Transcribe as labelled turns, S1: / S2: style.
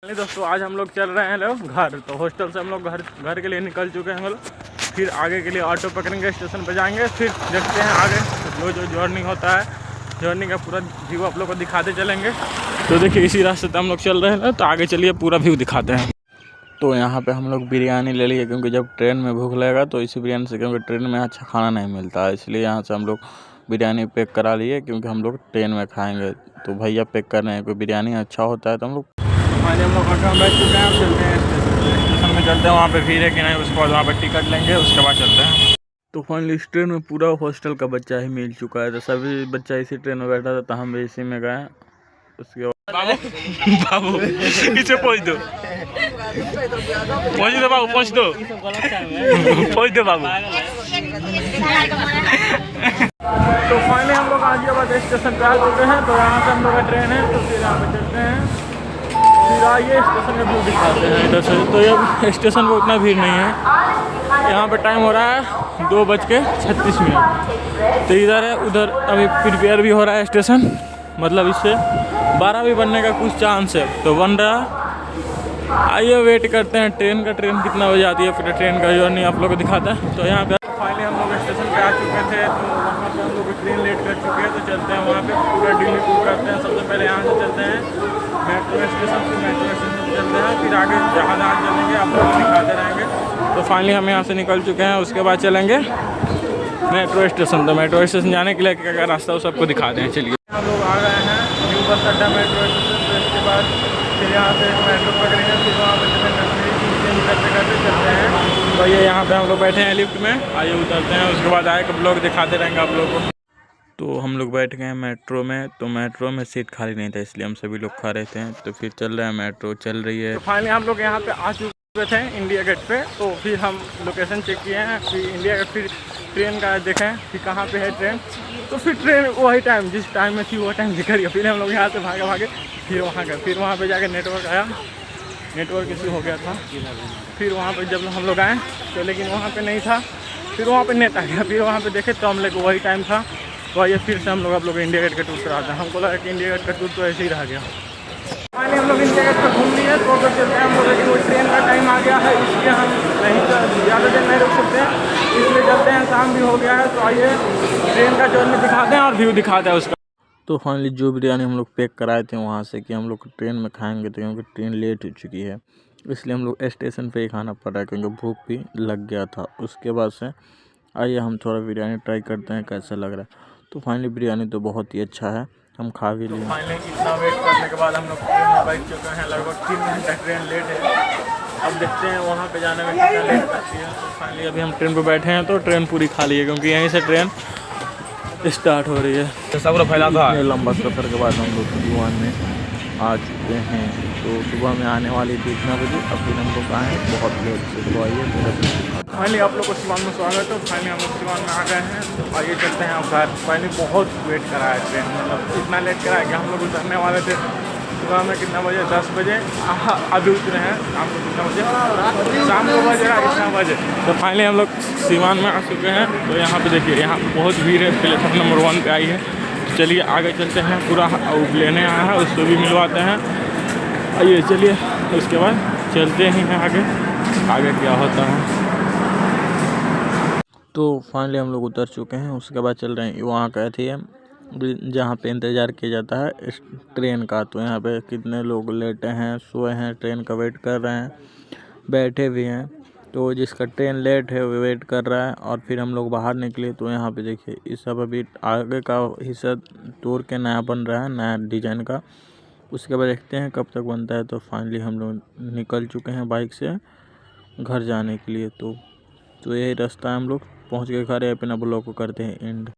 S1: दोस्तों आज हम लोग चल रहे हैं लोग घर। तो हॉस्टल से हम लोग घर के लिए निकल चुके हैं हम लोग। फिर आगे के लिए ऑटो पकड़ेंगे, स्टेशन पे जाएंगे, फिर देखते हैं आगे जो जर्नी होता है। जर्नी का पूरा व्यू आप लोग को दिखाते चलेंगे। तो देखिए इसी रास्ते से हम लोग चल रहे हैं, तो आगे चलिए पूरा व्यू दिखाते हैं। तो यहाँ पे हम लोग बिरयानी ले लिए, क्योंकि जब ट्रेन में भूख लगेगा तो इसी बिरयानी से, क्योंकि ट्रेन में अच्छा खाना नहीं मिलता है, इसलिए यहाँ से हम लोग बिरयानी पैक करा लिए, क्योंकि हम लोग ट्रेन में खाएंगे। तो भैया पैक कर रहे हैं, कोई बिरयानी अच्छा होता है तो हम लोग ऑटो में बैठ चुके हैं। चलते हैं स्टेशन में, चलते हैं वहाँ पे भीड़ है कि नहीं, उसके बाद वहाँ पे टिकट लेंगे, उसके बाद चलते हैं। तो फाइनली इस ट्रेन में पूरा हॉस्टल का बच्चा ही मिल चुका है। तो सभी बच्चा इसी ट्रेन में बैठा था, तो हम भी इसी में गए। उसके बाद बाबू पीछे पहुँच दो बाबू, पहुँच दो बाबू। तो फाइनली हम लोग गाजियाबाद स्टेशन पे आ चुके हैं। तो यहाँ से हम लोग का ट्रेन है, तो फिर यहाँ पे चलते हैं। फिर आइए स्टेशन में व्यू दिखाते हैं इधर से। तो ये स्टेशन में उतना भीड़ नहीं है। यहाँ पे टाइम हो रहा है 2:36। तो इधर है, उधर अभी प्रिपेयर भी हो रहा है स्टेशन, मतलब इससे 12 भी बनने का कुछ चांस है, तो बन रहा। आइए वेट करते हैं ट्रेन कितना बजे आती है, फिर ट्रेन का जर्नी आप लोग को दिखाता है। तो यहाँ पे फाइनली हम लोग स्टेशन पे आ चुके थे। तो वहाँ पे हम लोग ट्रेन लेट कर चुके हैं, तो चलते हैं वहाँ पे पूरा दिल्ली टूर करते हैं। सबसे पहले यहाँ से चलते हैं मेट्रो स्टेशन, फिर मेट्रो स्टेशन से चलते हैं, फिर आगे जहाँ चलेंगे आप लोग दिखाते रहेंगे। तो फाइनली हम यहाँ से निकल चुके हैं, उसके बाद चलेंगे मेट्रो स्टेशन। तो मेट्रो स्टेशन जाने के लिए क्या क्या रास्ता है सबको दिखाते हैं। चलिए हम लोग आ गए हैं न्यू बस अड्डा मेट्रो स्टेशन। तो इसके बाद फिर यहाँ से मेट्रो पकड़ेंगे, फिर वहाँ पर चेंज करते चलते हैं। तो ये यहाँ पे हम लोग बैठे हैं लिफ्ट में, आइए उतरते हैं, उसके बाद आए कब लोग दिखाते रहेंगे आप लोगों को। तो हम लोग बैठ गए हैं मेट्रो में। तो मेट्रो में सीट खाली नहीं था, इसलिए हम सभी लोग खा रहे थे। तो फिर चल रहे हैं, मेट्रो चल रही है। तो फाइनली हम लोग यहाँ पे आ चुके थे इंडिया गेट पे। तो फिर हम लोकेशन चेक किए हैं, फिर इंडिया गेट, फिर ट्रेन का देखें कि कहाँ पे है ट्रेन। तो फिर ट्रेन वही टाइम जिस टाइम में थी वो टाइम दिखा रही। फिर हम लोग यहाँ से भागे फिर वहाँ गए। फिर वहाँ पे जाके नेटवर्क आया, नेटवर्क इशू हो गया था। फिर वहाँ पे जब हम लोग आए तो लेकिन वहाँ पे नहीं था, फिर वहाँ पे नेट आ गया। फिर वहाँ पे देखे तो हम लोग वही टाइम था। तो आइए फिर से हम लोग इंडिया गेट का टूर कराते हैं। हमको लगा कि इंडिया गेट का टूर तो ऐसे ही रह गया। फाइनली हम लोग इंडिया गेट पर घूम लिए। तो अगर चलते हैं हम लोग, लेकिन वो ट्रेन का टाइम आ गया है, इसलिए हम नहीं ज़्यादा देर नहीं रुक सकते, इसलिए चलते हैं। शाम भी हो गया है। तो आइए ट्रेन का जर्नी दिखाते हैं और व्यू दिखाते हैं उसका। तो फाइनली जो बिरयानी हम लोग पैक कराए थे वहाँ से कि हम लोग ट्रेन में खाएंगे, तो क्योंकि ट्रेन लेट हो चुकी है, इसलिए हम लोग स्टेशन पे ही खाना पड़ रहा है, क्योंकि भूख भी लग गया था। उसके बाद से आइए हम थोड़ा बिरयानी ट्राई करते हैं कैसा लग रहा है। तो फाइनली बिरयानी तो बहुत ही अच्छा है, हम खा भी लिए। फाइनली इतना वेट करने के बाद हम लोग ट्रेन में बैठ चुके हैं। लगभग 3 घंटा ट्रेन लेट है। अब देखते हैं वहाँ पे जाने में कितना लेट करती है। तो फाइनली अभी हम ट्रेन पे बैठे हैं, तो ट्रेन पूरी खाली है, क्योंकि यहीं से ट्रेन स्टार्ट हो रही है। सब फैला था। लंबा सफ़र के बाद हम लोग सीवान में आ चुके हैं। तो सुबह में आने वाली थी इतना बजे, अब फिर हम लोग आए बहुत लेट से। तो आइए फाइनली आप लोग को सीवान में स्वागत है। फाइनली हम लोग सीवान में आ गए हैं। तो आइए चलते हैं अब घर। फाइनली बहुत वेट करा है ट्रेन, मतलब इतना लेट करा है कि हम लोग उतरने वाले थे सुबह में कितना बजे, 10 बजे, अभी उतरे हैं। शाम को कितना बजे, शाम को बजे कितना बजे। तो फाइनली हम लोग सीवान में आ चुके हैं। तो यहाँ पे देखिए, यहाँ बहुत भीड़ है। प्लेटफॉर्म नंबर 1 पे आई है। तो चलिए आगे चलते हैं, पूरा लेने आया है उसको भी मिलवाते हैं। आइए चलिए, उसके बाद चलते ही हैं आगे क्या होता है। तो फाइनली हम लोग उतर चुके हैं। उसके बाद चल रहे हैं वहाँ कहती है जहाँ पे इंतज़ार किया जाता है इस ट्रेन का। तो यहाँ पे कितने लोग लेटे हैं, सोए हैं, ट्रेन का वेट कर रहे हैं, बैठे भी हैं। तो जिसका ट्रेन लेट है वो वेट कर रहा है। और फिर हम लोग बाहर निकले। तो यहाँ पे देखिए इस सब अभी आगे का हिस्सा तोड़ के नया बन रहा है, नया डिजाइन का। उसके बाद देखते हैं कब तक बनता है। तो फाइनली हम लोग निकल चुके हैं बाइक से घर जाने के लिए। तो यही रास्ता है, हम लोग पहुँच के घर। अपना ब्लॉग को करते हैं एंड।